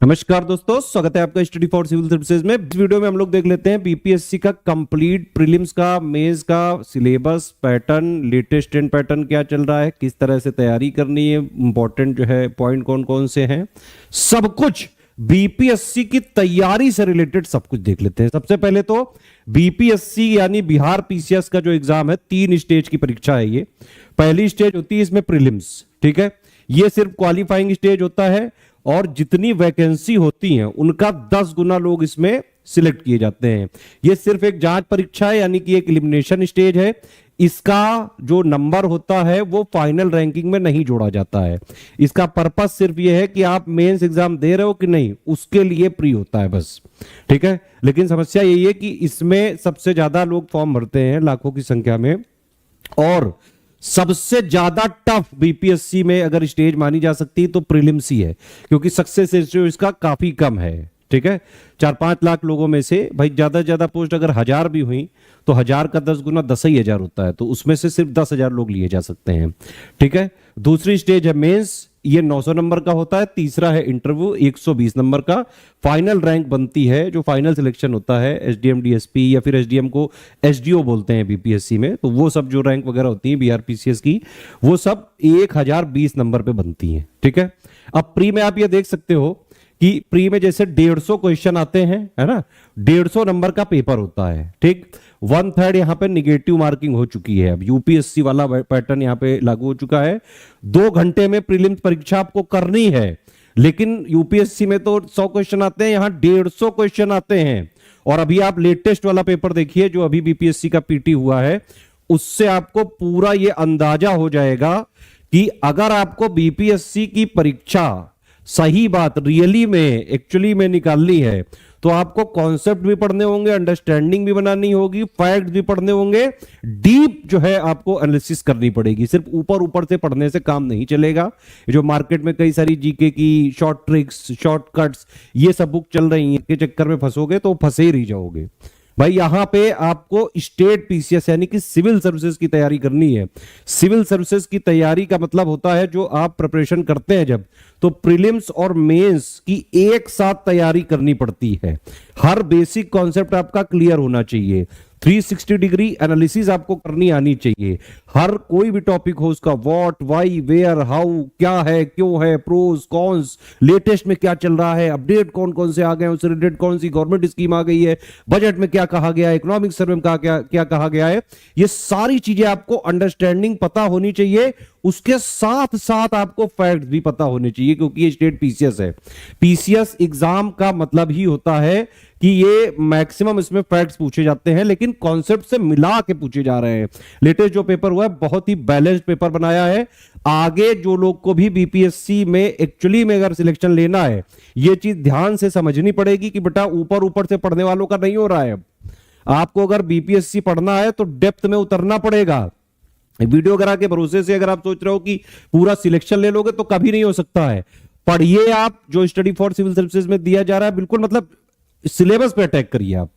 नमस्कार दोस्तों, स्वागत है आपका स्टडी फॉर सिविल सर्विसेज में। इस वीडियो में हम लोग देख लेते हैं बीपीएससी का कंप्लीट प्रीलिम्स का, मेंस का syllabus, pattern, latest trend pattern क्या चल रहा है, किस तरह से तैयारी करनी है, इंपॉर्टेंट जो है पॉइंट कौन कौन से हैं, सब कुछ बीपीएससी की तैयारी से रिलेटेड सब कुछ देख लेते हैं। सबसे पहले तो बीपीएससी यानी बिहार पीसीएस का जो एग्जाम है, 3 स्टेज की परीक्षा है ये। पहली स्टेज होती है इसमें प्रीलिम्स, ठीक है, ये सिर्फ क्वालिफाइंग स्टेज होता है और जितनी वैकेंसी होती हैं उनका 10 गुना लोग इसमें सिलेक्ट किए जाते हैं। ये सिर्फ एक जांच परीक्षा है, यानी कि एक एलिमिनेशन स्टेज है। इसका जो नंबर होता है वो फाइनल रैंकिंग में नहीं जोड़ा जाता है। इसका पर्पस सिर्फ ये है कि आप मेंस एग्जाम दे रहे हो कि नहीं, उसके लिए प्री होता है बस, ठीक है। लेकिन समस्या यही है कि इसमें सबसे ज्यादा लोग फॉर्म भरते हैं, लाखों की संख्या में, और सबसे ज्यादा टफ बीपीएससी में अगर स्टेज मानी जा सकती है तो प्रीलिम्स ही है, क्योंकि सक्सेस रेशियो इसका काफी कम है, ठीक है। 4-5 लाख लोगों में से भाई ज्यादा से ज्यादा पोस्ट अगर 1000 भी हुई तो 1000 का 10 गुना 10,000 होता है, तो उसमें से सिर्फ 10,000 लोग लिए जा सकते हैं, ठीक है। दूसरी स्टेज है मेंस, ये 900 नंबर का होता है। तीसरा है इंटरव्यू, 120 नंबर का। फाइनल रैंक बनती है, जो फाइनल सिलेक्शन होता है एसडीएम डीएसपी या फिर एसडीएम को एसडीओ बोलते हैं बीपीएससी में, तो वो सब जो रैंक वगैरह होती है बीआरपीसीएस की, वो सब 1020 नंबर पे बनती है, ठीक है। अब प्री में आप ये देख सकते हो कि प्री में जैसे 150 क्वेश्चन आते हैं, है ना, 150 नंबर का पेपर होता है, ठीक। 1/3 यहां पे निगेटिव मार्किंग हो चुकी है। अब यूपीएससी वाला पैटर्न यहां पे लागू हो चुका है। 2 घंटे में प्रीलिम्स परीक्षा आपको करनी है, लेकिन यूपीएससी में तो 100 क्वेश्चन आते हैं, यहां 150 क्वेश्चन आते हैं। और अभी आप लेटेस्ट वाला पेपर देखिए जो अभी बीपीएससी का पीटी हुआ है, उससे आपको पूरा ये अंदाजा हो जाएगा कि अगर आपको बीपीएससी की परीक्षा सही बात रियली में एक्चुअली में निकालनी है तो आपको कॉन्सेप्ट भी पढ़ने होंगे, अंडरस्टैंडिंग भी बनानी होगी, फैक्ट भी पढ़ने होंगे, डीप जो है आपको एनालिसिस करनी पड़ेगी। सिर्फ ऊपर ऊपर से पढ़ने से काम नहीं चलेगा। जो मार्केट में कई सारी जीके की शॉर्ट ट्रिक्स, शॉर्टकट्स, ये सब बुक चल रही हैं, के चक्कर में फंसोगे तो फंसे ही रह जाओगे। भाई यहां पे आपको स्टेट पीसीएस यानी कि सिविल सर्विसेज की तैयारी करनी है। सिविल सर्विसेज की तैयारी का मतलब होता है जो आप प्रिपरेशन करते हैं जब, तो प्रीलिम्स और मेंस की एक साथ तैयारी करनी पड़ती है। हर बेसिक कॉन्सेप्ट आपका क्लियर होना चाहिए, 360 डिग्री एनालिसिस आपको करनी आनी चाहिए। हर कोई भी टॉपिक हो, उसका व्हाट, व्हाई, वेयर, हाउ, क्या है, क्यों है, प्रोस कॉन्स, लेटेस्ट में क्या चल रहा है, अपडेट कौन कौन से आ गए, उससे रिलेटेड कौन सी गवर्नमेंट स्कीम आ गई है, बजट में क्या कहा गया है, इकोनॉमिक सर्वे में क्या कहा गया है, ये सारी चीजें आपको अंडरस्टैंडिंग पता होनी चाहिए। उसके साथ साथ आपको फैक्ट भी पता होने चाहिए, क्योंकि ये स्टेट पीसीएस है। पीसीएस एग्जाम का मतलब ही होता है कि ये मैक्सिमम इसमें फैक्ट्स पूछे जाते हैं, लेकिन कॉन्सेप्ट से मिला के पूछे जा रहे हैं। लेटेस्ट जो पेपर हुआ है बहुत ही बैलेंस्ड पेपर बनाया है। आगे जो लोग को भी बीपीएससी में एक्चुअली में अगर सिलेक्शन लेना है, ये चीज ध्यान से समझनी पड़ेगी कि बेटा ऊपर ऊपर से पढ़ने वालों का नहीं हो रहा है। आपको अगर बीपीएससी पढ़ना है तो डेप्थ में उतरना पड़ेगा। वीडियो वगैरह के भरोसे से अगर आप सोच रहे हो कि पूरा सिलेक्शन ले लोगे तो कभी नहीं हो सकता है। पढ़िए, आप जो स्टडी फॉर सिविल सर्विसेज में दिया जा रहा है, बिल्कुल मतलब सिलेबस पे अटैक करिए। आप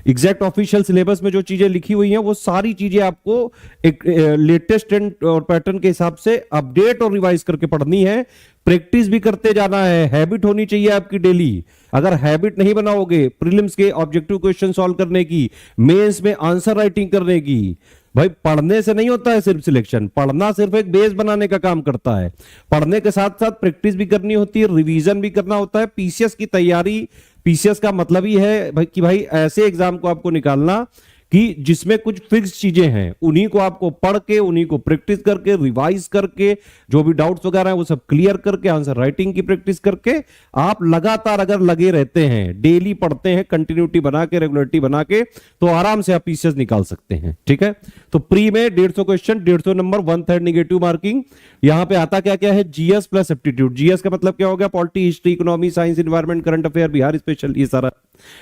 एग्जैक्ट ऑफिशियल सिलेबस में जो चीजें लिखी हुई हैं वो सारी चीजें आपको एक लेटेस्ट ट्रेंड और पैटर्न के हिसाब से अपडेट और रिवाइज करके पढ़नी है। प्रैक्टिस भी करते जाना है, हैबिट होनी चाहिए आपकी डेली। अगर हैबिट नहीं बनाओगे प्रीलिम्स के ऑब्जेक्टिव क्वेश्चन सॉल्व करने की, मेंस में आंसर राइटिंग करने की, भाई पढ़ने से नहीं होता है सिर्फ सिलेक्शन। पढ़ना सिर्फ एक बेस बनाने का काम करता है। पढ़ने के साथ साथ प्रैक्टिस भी करनी होती है, रिवीजन भी करना होता है। पीसीएस की तैयारी, पीसीएस का मतलब ही है भाई कि भाई ऐसे एग्जाम को आपको निकालना कि जिसमें कुछ फिक्स चीजें हैं, उन्हीं को आपको पढ़ के, उन्हीं को प्रैक्टिस करके, रिवाइज करके, जो भी डाउट्स वगैरह हैं वो सब क्लियर करके, आंसर राइटिंग की प्रैक्टिस करके आप लगातार अगर लगे रहते हैं, डेली पढ़ते हैं, कंटिन्यूटी बना के, रेगुलरिटी बना के, तो आराम से आप पीसीएस निकाल सकते हैं, ठीक है। तो प्री में 150 क्वेश्चन, 150 नंबर, 1/3 निगेटिव मार्किंग। यहां पे आता क्या क्या है, जीएस प्लस एप्टीट्यूड। जीएस का मतलब क्या हो गया, polity, history, economy, science, environment, current affair, Bihar special, ये सारा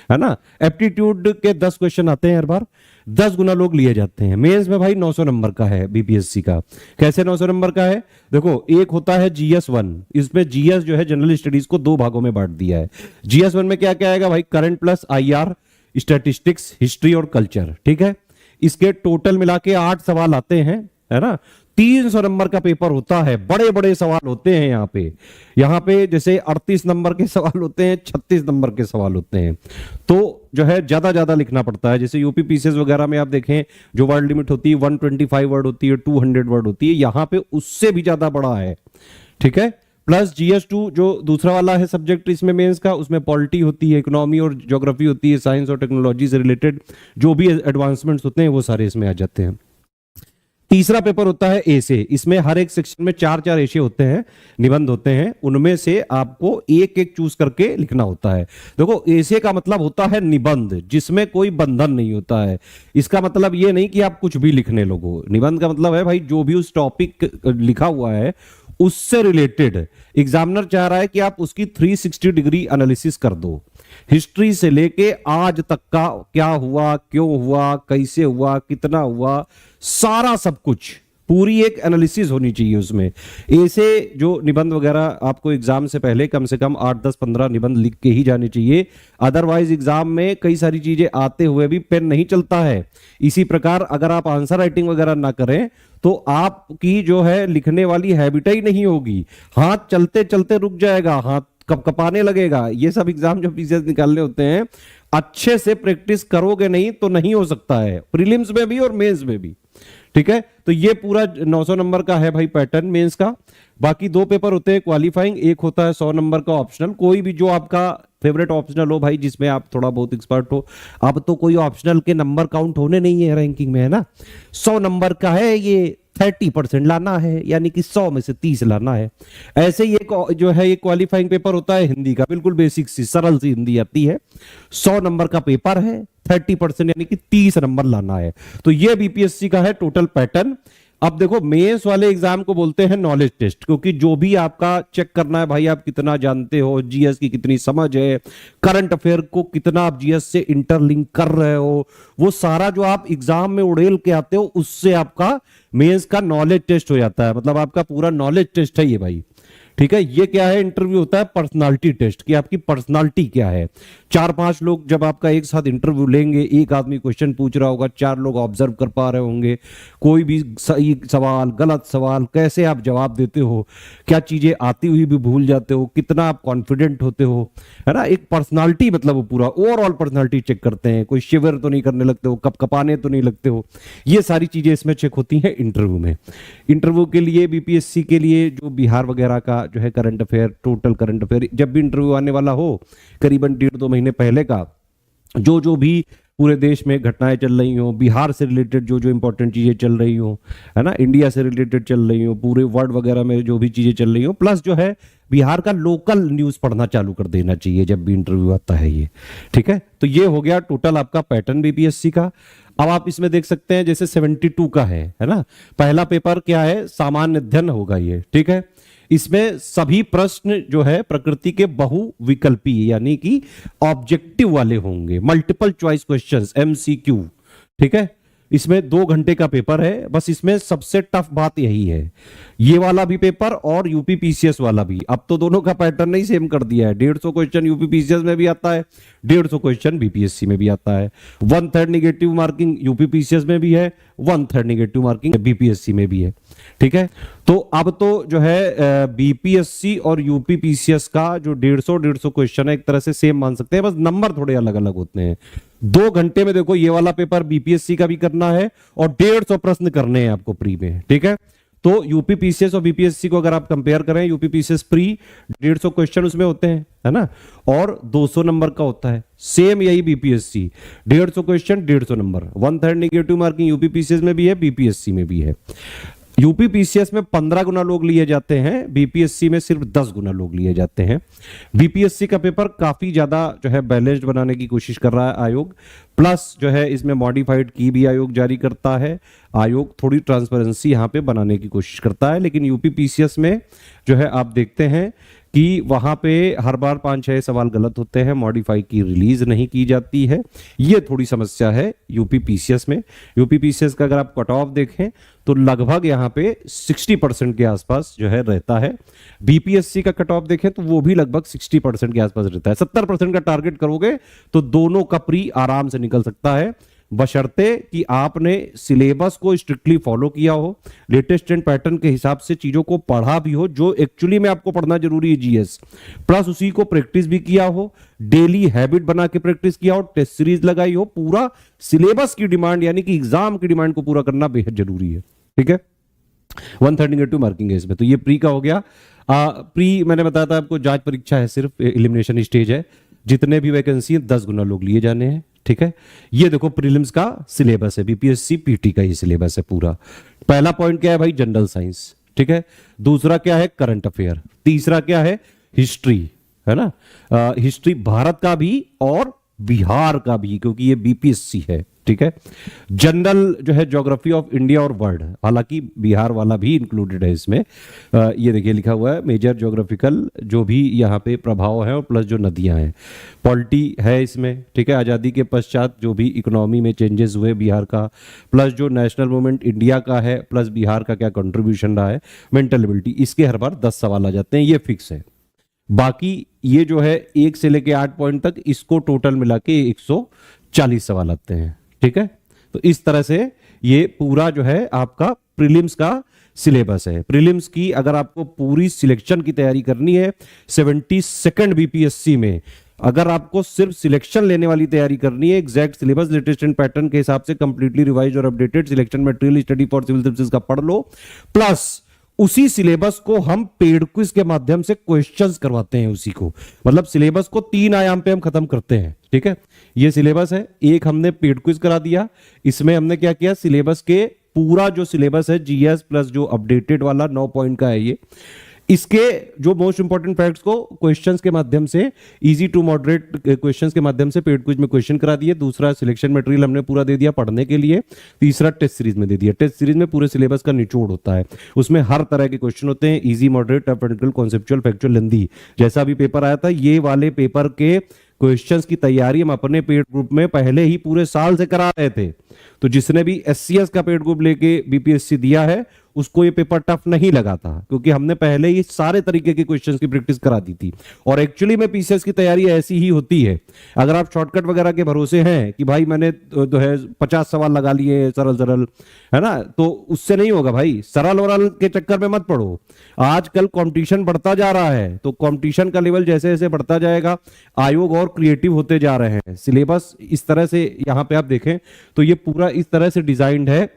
है ना। एप्टीट्यूड के 10 क्वेश्चन आते हैं हर बार, 10 गुना लोग लिए जाते हैं। मेंस में भाई 900 नंबर का है बीपीएससी का। कैसे 900 नंबर का है, देखो एक होता है जीएस 1, इसमें जीएस जो है जनरल स्टडीज को 2 भागों में बांट दिया है। जीएस 1 में क्या क्या आएगा भाई, current plus IR, statistics, history और कल्चर, ठीक है। इसके टोटल मिला के 8 सवाल आते हैं, है ना। 300 नंबर का पेपर होता है, बड़े बड़े सवाल होते हैं यहाँ पे जैसे 38 नंबर के सवाल होते हैं, 36 नंबर के सवाल होते हैं। तो जो है ज्यादा लिखना पड़ता है। जैसे यूपी पीसीएस वगैरह में आप देखें जो वर्ड लिमिट होती है 125 वर्ड होती है, 200 वर्ड होती है, यहाँ पे उससे भी ज्यादा बड़ा है। ठीक है, प्लस GS2 जो दूसरा वाला है सब्जेक्ट इसमें मेंस का, उसमें पॉलिटी होती है, इकोनॉमी और ज्योग्राफी होती है, साइंस और टेक्नोलॉजी से रिलेटेड जो भी एडवांसमेंट्स होते हैं वो सारे इसमें आ जाते हैं। तीसरा पेपर होता है एसे। इसमें हर एक सेक्शन में 4-4 एसे होते हैं, निबंध होते हैं, उनमें से आपको एक एक चूज करके लिखना होता है। देखो एसे का मतलब होता है निबंध, जिसमें कोई बंधन नहीं होता है। इसका मतलब ये नहीं कि आप कुछ भी लिखने लगो। निबंध का मतलब है भाई जो भी उस टॉपिक लिखा हुआ है उससे रिलेटेड एग्जामिनर चाह रहा है कि आप उसकी 360 डिग्री एनालिसिस कर दो। हिस्ट्री से लेके आज तक का क्या हुआ, क्यों हुआ, कैसे हुआ, कितना हुआ, सारा सब कुछ, पूरी एक एनालिसिस होनी चाहिए उसमें। ऐसे जो निबंध वगैरह आपको एग्जाम से पहले कम से कम 8, 10, 15 निबंध लिख के ही जाने चाहिए। अदरवाइज एग्जाम में कई सारी चीजें आते हुए भी पेन नहीं चलता है। इसी प्रकार अगर आप आंसर राइटिंग वगैरह ना करें तो आपकी जो है लिखने वाली हैबिट ही नहीं होगी। हाथ चलते चलते रुक जाएगा, हाथ कपकपाने लगेगा। ये सब एग्जाम जो पीसीएस निकालने होते हैं, अच्छे से प्रैक्टिस करोगे नहीं तो नहीं हो सकता है, प्रीलिम्स में भी और मेंस में भी। ठीक है, तो ये पूरा 900 नंबर का है भाई पैटर्न मेंस का। बाकी 2 पेपर होते हैं क्वालिफाइंग, एक होता है 100 नंबर का ऑप्शनल। कोई भी जो आपका फेवरेट ऑप्शनल हो भाई, जिसमें आप थोड़ा बहुत एक्सपर्ट हो। अब तो कोई ऑप्शनल के नंबर काउंट होने नहीं है रैंकिंग में, है ना। 100 नंबर का है, ये 30% लाना है, यानी कि 100 में से 30 लाना है। ऐसे ही एक जो है ये क्वालिफाइंग पेपर होता है हिंदी का, बिल्कुल बेसिक सी सरल सी हिंदी आती है। 100 नंबर का पेपर है, 30% यानी कि 30 नंबर लाना है। तो ये बीपीएससी का है टोटल पैटर्न। अब देखो मेंस वाले एग्जाम को बोलते हैं नॉलेज टेस्ट, क्योंकि जो भी आपका चेक करना है भाई आप कितना जानते हो, जीएस की कितनी समझ है, करंट अफेयर को कितना आप जीएस से इंटरलिंक कर रहे हो, वो सारा जो आप एग्जाम में उड़ेल के आते हो उससे आपका मेंस का नॉलेज टेस्ट हो जाता है। मतलब आपका पूरा नॉलेज टेस्ट है ये भाई। ठीक है, ये क्या है, इंटरव्यू होता है पर्सनालिटी टेस्ट कि आपकी पर्सनालिटी क्या है। 4-5 लोग जब आपका एक साथ इंटरव्यू लेंगे, एक आदमी क्वेश्चन पूछ रहा होगा, 4 लोग ऑब्जर्व कर पा रहे होंगे, कोई भी सही सवाल गलत सवाल कैसे आप जवाब देते हो, क्या चीजें आती हुई भी भूल जाते हो, कितना आप कॉन्फिडेंट होते हो, है ना। एक पर्सनालिटी मतलब वो पूरा ओवरऑल पर्सनालिटी चेक करते हैं। कोई शिविर तो नहीं करने लगते हो, कपकपाने तो नहीं लगते हो, ये सारी चीजें इसमें चेक होती हैं इंटरव्यू में। इंटरव्यू के लिए बीपीएससी के लिए जो बिहार वगैरह का जो है current affair, total current affair, जब भी इंटरव्यू आने वाला हो करीबन 1.5-2 महीने पहले का जो भी पूरे देश में घटनाएं चल रही हो, बिहार से रिलेटेड जो इंपॉर्टेंट चीजें चल रही हो, है ना, इंडिया से रिलेटेड चल रही हो, पूरे वर्ल्ड वगैरह में जो भी चीजें चल रही हो, प्लस जो है बिहार का लोकल न्यूज पढ़ना चालू कर देना चाहिए जब भी इंटरव्यू आता है ये। ठीक है, तो ये हो गया टोटल आपका पैटर्न बीपीएससी का। अब आप इसमें देख सकते हैं जैसे 72 का है ना। पहला पेपर क्या है, सामान्य अध्ययन होगा ये। ठीक है, इसमें सभी प्रश्न जो है प्रकृति के बहुविकल्पी यानी कि ऑब्जेक्टिव वाले होंगे, मल्टीपल चॉइस क्वेश्चंस, एमसीक्यू। ठीक है, इसमें 2 घंटे का पेपर है। बस इसमें सबसे टफ बात यही है, ये वाला भी पेपर और यूपी पीसीएस वाला भी, अब तो दोनों का पैटर्न नहीं सेम कर दिया है। 150 क्वेश्चन यूपी पीसीएस में भी आता है, 150 क्वेश्चन बीपीएससी में भी आता है। 1/3 निगेटिव मार्किंग यूपी पीसीएस में भी है, 1/3 निगेटिव मार्किंग बीपीएससी में भी है। ठीक है, तो अब तो जो है बीपीएससी और यूपी पीसीएस का जो 150 क्वेश्चन है एक तरह से सेम मान सकते हैं, बस नंबर थोड़े अलग अलग होते हैं। 2 घंटे में देखो ये वाला पेपर बीपीएससी का भी करना है और 150 प्रश्न करने हैं आपको प्री में। ठीक है, तो यूपी पीसीएस और बीपीएससी को अगर आप कंपेयर करें, यूपी पीसीएस प्री 150 क्वेश्चन उसमें होते हैं, है ना, और 200 नंबर का होता है। सेम यही BPSC 150 question 150 number, 1/3 negative marking UP PCS में भी है, बीपीएससी में भी है। यूपी पीसीएस में 15 गुना लोग लिए जाते हैं, बीपीएससी में सिर्फ 10 गुना लोग लिए जाते हैं। बीपीएससी का पेपर काफी ज्यादा जो है बैलेंस्ड बनाने की कोशिश कर रहा है आयोग, प्लस जो है इसमें मॉडिफाइड की भी आयोग जारी करता है। आयोग थोड़ी ट्रांसपेरेंसी यहां पे बनाने की कोशिश करता है, लेकिन यूपी पीसीएस में जो है आप देखते हैं कि वहां पे हर बार 5-6 सवाल गलत होते हैं, मॉडिफाई की रिलीज नहीं की जाती है। ये थोड़ी समस्या है यूपी पीसीएस में। यूपी पीसीएस का अगर आप कट ऑफ देखें तो लगभग यहाँ पे 60% के आसपास जो है रहता है। बीपीएससी का कट ऑफ देखें तो वो भी लगभग 60% के आसपास रहता है। 70% का टारगेट करोगे तो दोनों का प्री आराम से निकल सकता है। बशर्ते कि आपने सिलेबस को स्ट्रिक्टली फॉलो किया हो, लेटेस्ट ट्रेंड पैटर्न के हिसाब से चीजों को पढ़ा भी हो, जो एक्चुअली में आपको पढ़ना जरूरी है जीएस, प्लस उसी को प्रैक्टिस भी किया हो, डेली हैबिट बना के प्रैक्टिस किया हो, टेस्ट सीरीज लगाई हो, पूरा सिलेबस की डिमांड यानी कि एग्जाम की डिमांड को पूरा करना बेहद जरूरी है। ठीक है, 132 मार्किंग है इसमें। तो ये प्री का हो गया। प्री मैंने बताया था आपको, जांच परीक्षा है, सिर्फ एलिमिनेशन स्टेज है, जितने भी वैकेंसी है 10 गुना लोग लिए जाने हैं। ठीक है, ये देखो प्रीलिम्स का सिलेबस है, बीपीएससी पीटी का ये सिलेबस है पूरा। पहला पॉइंट क्या है भाई, जनरल साइंस। ठीक है, दूसरा क्या है, करंट अफेयर। तीसरा क्या है, हिस्ट्री, है ना, हिस्ट्री भारत का भी और बिहार का भी, क्योंकि ये बीपीएससी है। ठीक है, जनरल जो है ज्योग्राफी ऑफ इंडिया और वर्ल्ड, हालांकि बिहार वाला भी इंक्लूडेड है इसमें। ये देखिए लिखा हुआ है मेजर ज्योग्राफिकल जो भी यहाँ पे प्रभाव है, और प्लस जो नदियां हैं, पॉलिटी है इसमें। ठीक है, आज़ादी के पश्चात जो भी इकोनॉमी में चेंजेस हुए बिहार का, प्लस जो नेशनल मूवमेंट इंडिया का है, प्लस बिहार का क्या कंट्रीब्यूशन रहा है, मेंटल एबिलिटी, इसके हर बार 10 सवाल आ जाते हैं, ये फिक्स है। बाकी ये जो है 1 से लेके 8 पॉइंट तक, इसको टोटल मिला के 140 सवाल आते हैं। ठीक है, तो इस तरह से ये पूरा जो है आपका प्रीलिम्स का सिलेबस है। प्रीलिम्स की अगर आपको पूरी सिलेक्शन की तैयारी करनी है 72nd बीपीएससी में, अगर आपको सिर्फ सिलेक्शन लेने वाली तैयारी करनी है, exact syllabus latest and pattern के हिसाब से कंप्लीटली रिवाइज और updated selection material study for civil services का पढ़ लो, प्लस उसी सिलेबस को हम पेड क्विज के माध्यम से क्वेश्चंस करवाते हैं उसी को, मतलब सिलेबस को 3 आयाम पे हम खत्म करते हैं। ठीक है, ये सिलेबस है, एक हमने पेड क्विज करा दिया, इसमें हमने क्या किया, सिलेबस के पूरा जो सिलेबस है जीएस प्लस जो अपडेटेड वाला 9 पॉइंट का है, ये इसके जो मोस्ट इंपॉर्टेंट फैक्ट्स को क्वेश्चंस के माध्यम से, इजी टू मॉडरेट क्वेश्चंस के माध्यम से पेड क्विज में क्वेश्चन करा दिए। दूसरा सिलेक्शन मटेरियल हमने पूरा दे दिया पढ़ने के लिए। तीसरा टेस्ट सीरीज में दे दिया। टेस्ट सीरीज में पूरे सिलेबस का निचोड़ होता है, उसमें हर तरह के क्वेश्चन होते हैं, easy, moderate, technical, conceptual, factual, lengthy, जैसा भी पेपर आया था। ये वाले पेपर के क्वेश्चंस की तैयारी हम अपने पेड ग्रुप में पहले ही पूरे साल से करा रहे थे। तो जिसने भी एससीएस का पेड ग्रुप लेके बीपीएससी दिया है उसको ये पेपर टफ नहीं लगा था, क्योंकि हमने पहले ही सारे तरीके के क्वेश्चंस की प्रैक्टिस करा दी थी। और एक्चुअली में पीसीएस की तैयारी ऐसी ही होती है। अगर आप शॉर्टकट वगैरह के भरोसे हैं कि भाई मैंने तो है 50 सवाल लगा लिए सरल सरल, है ना, तो उससे नहीं होगा भाई। सरल वरल के चक्कर में मत पड़ो। आजकल कंपटीशन बढ़ता जा रहा है, तो कंपटीशन का लेवल जैसे जैसे बढ़ता जाएगा, आयोग और क्रिएटिव होते जा रहे हैं। सिलेबस इस तरह से यहाँ पे आप देखें तो ये पूरा इस तरह से डिजाइंड है,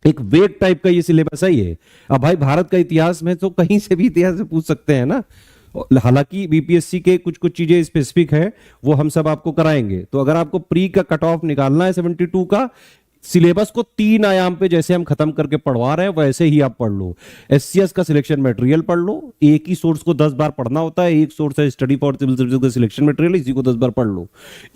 एक वेट टाइप का ये सिलेबस है ये। अब भाई भारत का इतिहास में तो कहीं से भी इतिहास से पूछ सकते हैं ना, हालांकि बीपीएससी के कुछ कुछ चीजें स्पेसिफिक है, वो हम सब आपको कराएंगे। तो अगर आपको प्री का कट ऑफ निकालना है 72 का, सिलेबस को 3 आयाम पे जैसे हम खत्म करके पढ़वा रहे हैं वैसे ही आप पढ़ लो। एससीएस का सिलेक्शन मटेरियल पढ़ लो, एक ही सोर्स को 10 बार पढ़ना होता है, एक सोर्स है स्टडी फॉर सिविल सर्विसेज का सिलेक्शन मटेरियल, इसी को 10 बार पढ़ लो।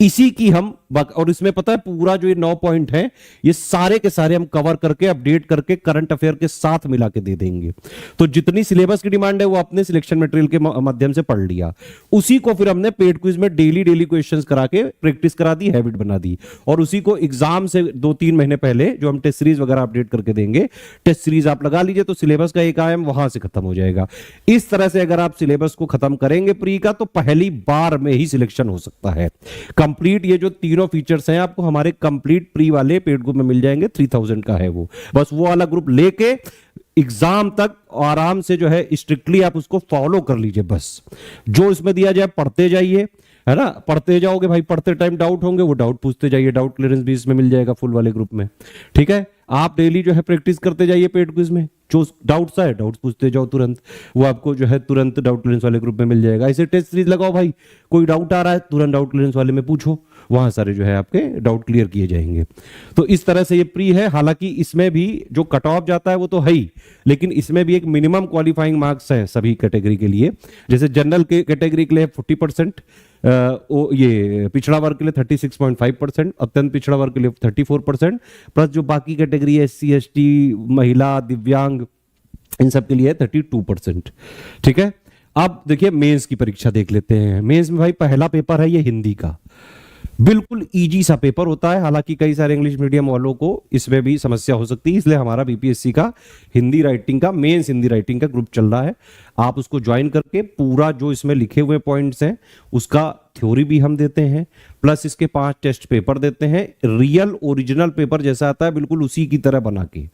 इसी की हम और इसमें पता है पूरा जो ये 9 पॉइंट है ये सारे के सारे हम कवर करके अपडेट करके करंट अफेयर के साथ मिला के दे देंगे। तो जितनी सिलेबस की डिमांड है वो अपने सिलेक्शन मटेरियल के माध्यम से पढ़ लिया, उसी को फिर हमने पेड क्विज में डेली क्वेश्चंस करा के प्रैक्टिस करा दी, हैबिट बना दी, और उसी को एग्जाम से 2-3 महीने पहले जो हम टेस्ट सीरीज वगैरह अपडेट करके देंगे, टेस्ट सीरीज आप लगा लीजिए तो सिलेबस का एक आयाम वहां से खत्म हो जाएगा। इस तरह से अगर आप सिलेबस को खत्म करेंगे प्री का, तो पहली बार में ही सिलेक्शन हो सकता है कंप्लीट। ये जो तीनों फीचर्स हैं आपको हमारे कंप्लीट प्री वाले पेड ग्रुप में मिल जाएंगे, 3000 का है वो। बस वो वाला ग्रुप लेके एग्जाम तक आराम से जो है स्ट्रिक्टली आप उसको फॉलो कर लीजिए। बस जो इसमें दिया जाए पढ़ते जाइए, है ना, पढ़ते जाओगे भाई, पढ़ते टाइम डाउट होंगे वो डाउट पूछते जाइए, डाउट क्लियरेंस भी इसमें मिल जाएगा फुल वाले ग्रुप में। ठीक है, आप डेली जो है प्रैक्टिस करते जाइए पेड क्विज में, जो डाउट्स आए डाउट्स पूछते जाओ तुरंत, वो आपको जो है तुरंत डाउट क्लियरेंस वाले ग्रुप में मिल जाएगा। ऐसे टेस्ट सीरीज लगाओ भाई, कोई डाउट आ रहा है तुरंत डाउट क्लियरेंस वाले में पूछो, वहां सारे जो है आपके डाउट क्लियर किए जाएंगे। तो इस तरह से ये प्री है। हालांकि इसमें भी जो कट ऑफ जाता है वो तो है ही, लेकिन इसमें भी एक मिनिमम क्वालिफाइंग मार्क्स है सभी कैटेगरी के लिए। जैसे जनरल के कैटेगरी के लिए 40%, ये पिछड़ा वर्ग के लिए 36.5%, अत्यंत पिछड़ा वर्ग के लिए 34%, प्लस जो बाकी कैटेगरी है SC ST, महिला, दिव्यांग, इन सब के लिए 32%। ठीक है, अब देखिए मेंस की परीक्षा देख लेते हैं। मेंस में भाई पहला पेपर है ये हिंदी का, बिल्कुल इजी सा पेपर होता है। हालांकि कई सारे इंग्लिश मीडियम वालों को इसमें भी समस्या हो सकती है, इसलिए हमारा बीपीएससी का हिंदी राइटिंग का, मेंस हिंदी राइटिंग का ग्रुप चल रहा है। आप उसको ज्वाइन करके पूरा जो इसमें लिखे हुए पॉइंट्स हैं उसका थ्योरी भी हम देते हैं, प्लस इसके 5 टेस्ट पेपर देते हैं, रियल ओरिजिनल पेपर जैसा आता है बिल्कुल उसी की तरह बना के,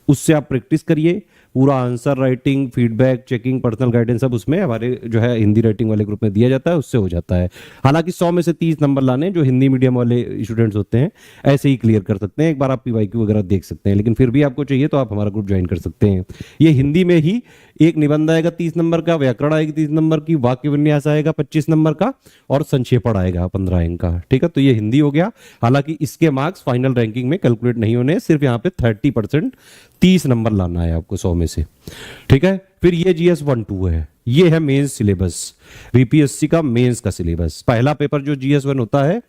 उससे आप प्रैक्टिस करिए। पूरा answer writing, feedback, checking, personal guidance सब उसमें हमारे जो है हिंदी राइटिंग वाले ग्रुप में दिया जाता है, उससे हो जाता है। हालांकि 100 में से 30 नंबर लाने जो हिंदी मीडियम वाले स्टूडेंट्स होते हैं ऐसे ही क्लियर कर सकते हैं, एक बार आप पीवाईक्यू वगैरह देख सकते हैं, लेकिन फिर भी आपको चाहिए तो आप हमारा ग्रुप ज्वाइन कर सकते हैं। ये हिंदी में ही एक निबंध आएगा 30 नंबर का, व्याकरण आएगी 30 नंबर की, वाक्य विन्यास आएगा 25 नंबर का, और संक्षेपण आएगा 15 अंक का। ठीक है, तो ये हिंदी हो गया। हालांकि इसके मार्क्स फाइनल रैंकिंग में कैलकुलेट नहीं होने, सिर्फ यहाँ पे 30% 30 नंबर लाना है आपको 100 में से। ठीक है, फिर ये GS 1-2 है, ये है मेंस सिलेबस, बीपीएससी का मेंस का सिलेबस। पहला पेपर जो GS 1 होता है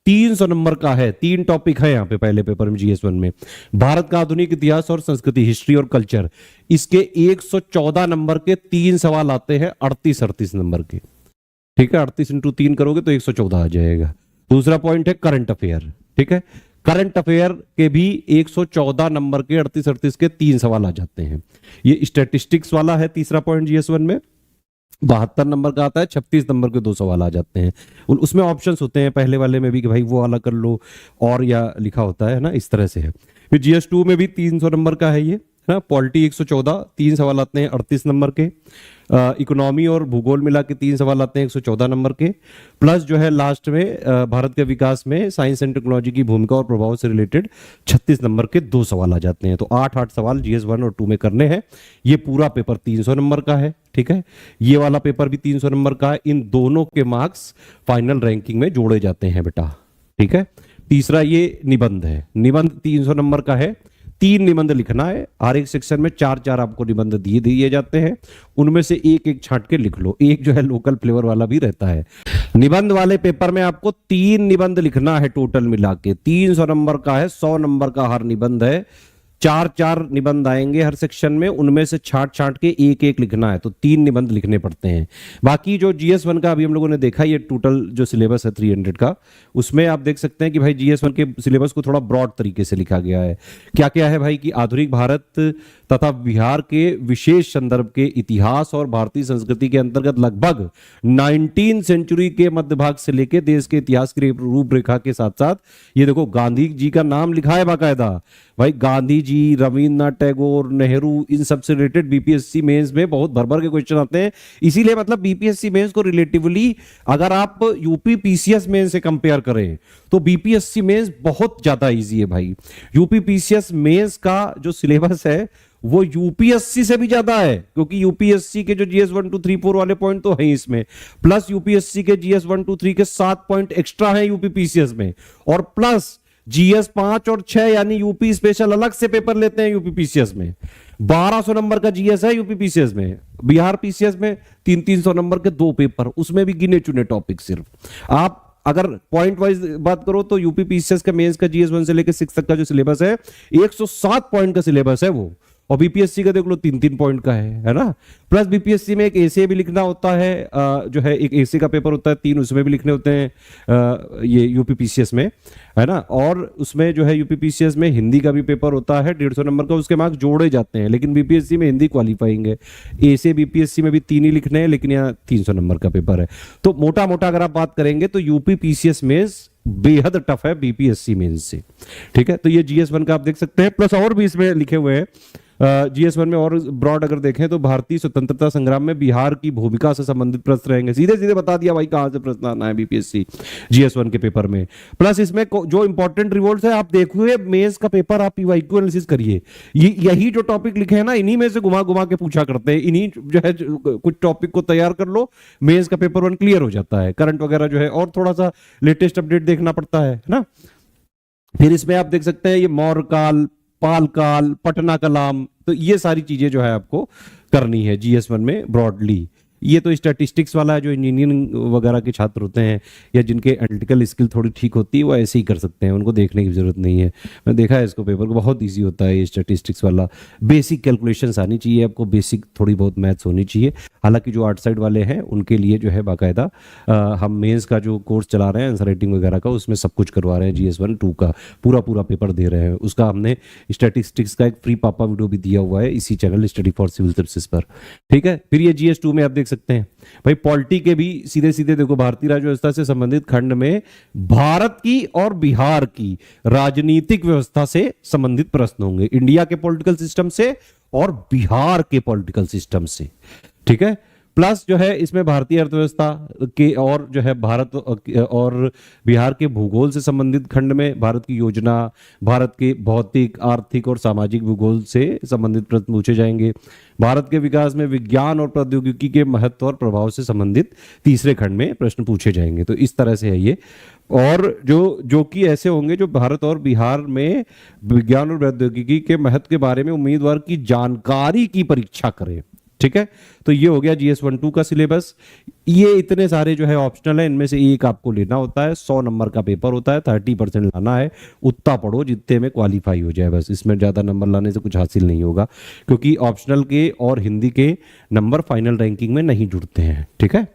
300 नंबर का है, 3 टॉपिक है यहाँ पे पहले पेपर में GS 1 में। भारत का आधुनिक इतिहास और संस्कृति, हिस्ट्री और कल्चर, इसके 114 नंबर के 3 सवाल आते हैं 38 नंबर के। ठीक है, 38 × 3 करोगे तो 114 आ जाएगा। दूसरा पॉइंट है करंट अफेयर। ठीक है, करंट अफेयर के भी 114 नंबर के 38 के 3 सवाल आ जाते हैं। ये स्टैटिस्टिक्स वाला है तीसरा पॉइंट GS 1 में, 72 नंबर का आता है, 36 नंबर के 2 सवाल आ जाते हैं। उसमें ऑप्शंस होते हैं पहले वाले में भी कि भाई वो वाला कर लो, और या लिखा होता है ना, इस तरह से है। फिर GS 2 में भी 300 नंबर का है ये, है ना। पॉलिटी 114, 3 सवाल आते हैं 38 नंबर के। इकोनॉमी और भूगोल मिला के 3 सवाल आते हैं 114 नंबर के, प्लस जो है लास्ट में भारत के विकास में साइंस एंड टेक्नोलॉजी की भूमिका और प्रभाव से रिलेटेड 36 नंबर के 2 सवाल आ जाते हैं। तो 8 सवाल GS 1 और 2 में करने हैं। ये पूरा पेपर 300 नंबर का है। ठीक है, ये वाला पेपर भी 300 नंबर का है। इन दोनों के मार्क्स फाइनल रैंकिंग में जोड़े जाते हैं बेटा। ठीक है, तीसरा ये निबंध है, निबंध 300 नंबर का है। 3 निबंध लिखना है, हर एक सेक्शन में 4-4 आपको निबंध दिए जाते हैं, उनमें से एक छांट के लिख लो। एक जो है लोकल फ्लेवर वाला भी रहता है। निबंध वाले पेपर में आपको 3 निबंध लिखना है, टोटल मिला के 300 नंबर का है, 100 नंबर का हर निबंध है। 4-4 निबंध आएंगे हर सेक्शन में, उनमें से छांट के एक लिखना है, तो 3 निबंध लिखने पड़ते हैं। बाकी जो GS 1 का अभी हम लोगों ने देखा, ये टोटल जो सिलेबस है 300 का, उसमें आप देख सकते हैं कि भाई GS 1 के सिलेबस को थोड़ा ब्रॉड तरीके से लिखा गया है। क्या क्या है भाई कि आधुनिक भारत तथा बिहार के विशेष संदर्भ के इतिहास और भारतीय संस्कृति के अंतर्गत लगभग 19 सेंचुरी के मध्य भाग से लेकर देश के इतिहास की रूपरेखा के साथ साथ ये देखो गांधी जी का नाम लिखा है बाकायदा। भाई गांधी जी, रविन्द्रनाथ टैगोर, नेहरू, इन सब से रिलेटेड बीपीएससी मेंस में बहुत भर के क्वेश्चन आते हैं। इसीलिए मतलब बीपीएससी मेंस को रिलेटिवली अगर आप यूपी पीसीएस मेंस से कंपेयर करें तो बीपीएससी मेंस बहुत ज्यादा इजी है भाई। यूपी पीसीएस मेंस का जो सिलेबस है वो यूपीएससी से भी ज्यादा है, क्योंकि यूपीएससी के जो GS 1 2 3 4 वाले पॉइंट तो हैं इसमें, प्लस यूपीएससी के GS 1 2 3 के 7 पॉइंट एक्स्ट्रा हैं यूपी पीसीएस में, और प्लस GS 5 और 6 यानी यूपी स्पेशल अलग से पेपर लेते हैं यूपी पीसीएस में। 1200 नंबर का GS है यूपी पीसीएस में। बिहार पीसीएस में 300 नंबर के 2 पेपर, उसमें भी गिने चुने टॉपिक। सिर्फ आप अगर पॉइंट वाइज बात करो तो यूपी पीसीएस का मेंस का GS 1 से लेकर 6 तक का जो सिलेबस है 107 पॉइंट का सिलेबस है वो, और बीपीएससी का देख लो 3-3 पॉइंट का है ना। प्लस बीपीएससी में एक एसे भी लिखना होता है, जो है एक एसे का पेपर होता है 3, उसमें भी लिखने होते हैं ये यूपी पीसीएस में, है ना। और उसमें जो है यूपी पीसीएस में हिंदी का भी पेपर होता है 150 नंबर का, उसके मार्क्स जोड़े जाते हैं, लेकिन बीपीएससी में हिंदी क्वालिफाइंग है। एसे बीपीएससी में भी 3 ही लिखने हैं, लेकिन यहाँ 300 नंबर का पेपर है। तो मोटा मोटा अगर आप बात करेंगे तो यूपी पीसीएस मेंस बेहद टफ है बीपीएससी मेंस से। ठीक है, तो ये GS 1 का आप देख सकते हैं, प्लस और भी इसमें लिखे हुए हैं। GS 1 में और ब्रॉड अगर देखें तो भारतीय स्वतंत्रता संग्राम में बिहार की भूमिका से संबंधित प्रश्न रहेंगे। सीधे सीधे बता दिया भाई कहां से प्रश्न आना है बीपीएससी GS 1 के पेपर में। प्लस इसमें जो इंपॉर्टेंट रिवोल्ट्स है आप देखिए, मेंस का पेपर आप पीवाईक्यू एनालिसिस करिए, यही जो टॉपिक लिखे हैं ना इन्हीं में से घुमा घुमा के पूछा करते हैं। इन्हीं जो है कुछ टॉपिक को तैयार कर लो, मेंस का पेपर 1 क्लियर हो जाता है। करंट वगैरह जो है और थोड़ा सा लेटेस्ट अपडेट देखना पड़ता है ना। फिर इसमें आप देख सकते हैं ये मौर्य काल, पाल काल, पटना कलाम, तो ये सारी चीजें जो है आपको करनी है GS 1 में ब्रॉडली। ये तो स्टैटिस्टिक्स वाला है, जो इंजीनियरिंग वगैरह के छात्र होते हैं या जिनके एनालिटिकल स्किल थोड़ी ठीक होती है वो ऐसे ही कर सकते हैं, उनको देखने की जरूरत नहीं है। मैं देखा है इसको पेपर को, बहुत इजी होता है ये स्टैटिस्टिक्स वाला। बेसिक कैलकुलेशंस आनी चाहिए आपको, बेसिक थोड़ी बहुत मैथ्स होनी चाहिए। हालांकि जो आर्ट साइड वाले हैं उनके लिए जो है बाकायदा हम मेंस का जो कोर्स चला रहे हैं आंसर राइटिंग वगैरह का, उसमें सब कुछ करवा रहे हैं। GS 1 2 का पूरा पेपर दे रहे हैं। उसका हमने स्टैटिस्टिक्स का एक फ्री पापा वीडियो भी दिया हुआ है इसी channel study for civil services पर। ठीक है, फिर ये GS 2 में आप देख सकते हैं भाई, पॉलिटी के भी सीधे सीधे देखो, भारतीय राज्य व्यवस्था से संबंधित खंड में भारत की और बिहार की राजनीतिक व्यवस्था से संबंधित प्रश्न होंगे, इंडिया के पॉलिटिकल सिस्टम से और बिहार के पॉलिटिकल सिस्टम से, ठीक है। प्लस जो है इसमें भारतीय अर्थव्यवस्था के और जो है भारत और बिहार के भूगोल से संबंधित खंड में भारत की योजना, भारत के भौतिक, आर्थिक और सामाजिक भूगोल से संबंधित प्रश्न पूछे जाएंगे। भारत के विकास में विज्ञान और प्रौद्योगिकी के महत्व और प्रभाव से संबंधित तीसरे खंड में प्रश्न पूछे जाएंगे। तो इस तरह से है ये, और जो कि ऐसे होंगे जो भारत और बिहार में विज्ञान और प्रौद्योगिकी के महत्व के बारे में उम्मीदवार की जानकारी की परीक्षा करें, ठीक है। तो ये हो गया GS 1-2 का सिलेबस। ये इतने सारे जो है ऑप्शनल है, इनमें से एक आपको लेना होता है, 100 नंबर का पेपर होता है, 30% लाना है, उतना पढ़ो जितने में क्वालिफाई हो जाए बस, इसमें ज्यादा नंबर लाने से कुछ हासिल नहीं होगा, क्योंकि ऑप्शनल के और हिंदी के नंबर फाइनल रैंकिंग में नहीं जुड़ते हैं, ठीक है।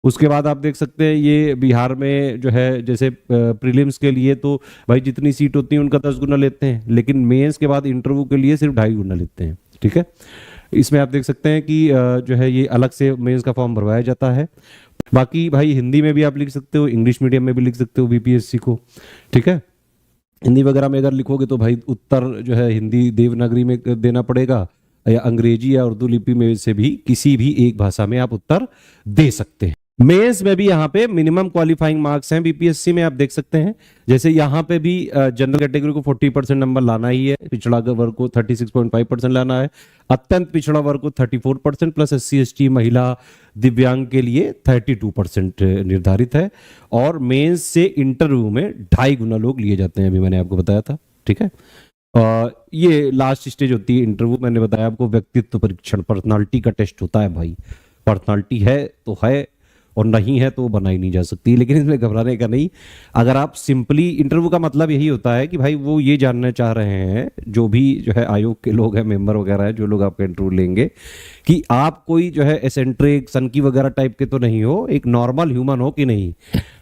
उसके बाद आप देख सकते हैं ये बिहार में जो है जैसे प्रीलिम्स के लिए तो भाई जितनी सीट होती है उनका 10 गुना लेते हैं, लेकिन मेंस के बाद इंटरव्यू के लिए सिर्फ 2.5 गुना लेते हैं, ठीक है। इसमें आप देख सकते हैं कि जो है ये अलग से मेंस का फॉर्म भरवाया जाता है। बाकी भाई हिंदी में भी आप लिख सकते हो, इंग्लिश मीडियम में भी लिख सकते हो BPSC को, ठीक है। हिंदी वगैरह में अगर लिखोगे तो भाई उत्तर जो है हिंदी देवनागरी में देना पड़ेगा, या अंग्रेजी या उर्दू लिपि में से भी किसी भी एक भाषा में आप उत्तर दे सकते हैं। मेंस में भी यहाँ पे मिनिमम क्वालिफाइंग मार्क्स हैं BPSC में, आप देख सकते हैं। जैसे यहाँ पे भी जनरल कैटेगरी को 40% नंबर लाना ही है, पिछड़ा वर्ग को 36.5% लाना है, अत्यंत पिछड़ा वर्ग को 34% प्लस SC ST महिला दिव्यांग के लिए 32% निर्धारित है। और मेंस से इंटरव्यू में 2.5 गुना लोग लिए जाते हैं, अभी मैंने आपको बताया था, ठीक है। ये लास्ट स्टेज होती है इंटरव्यू, मैंने बताया आपको व्यक्तित्व परीक्षण, पर्सनालिटी का टेस्ट होता है भाई, पर्सनालिटी है तो है और नहीं है तो वो बनाई नहीं जा सकती, लेकिन इसमें घबराने का नहीं। अगर आप सिंपली, इंटरव्यू का मतलब यही होता है कि भाई वो ये जानना चाह रहे हैं, जो भी जो है आयोग के लोग हैं, मेंबर वगैरह है, जो लोग आपका इंटरव्यू लेंगे, कि आप कोई जो है एसेंट्रिक सनकी वगैरह टाइप के तो नहीं हो, एक नॉर्मल ह्यूमन हो कि नहीं,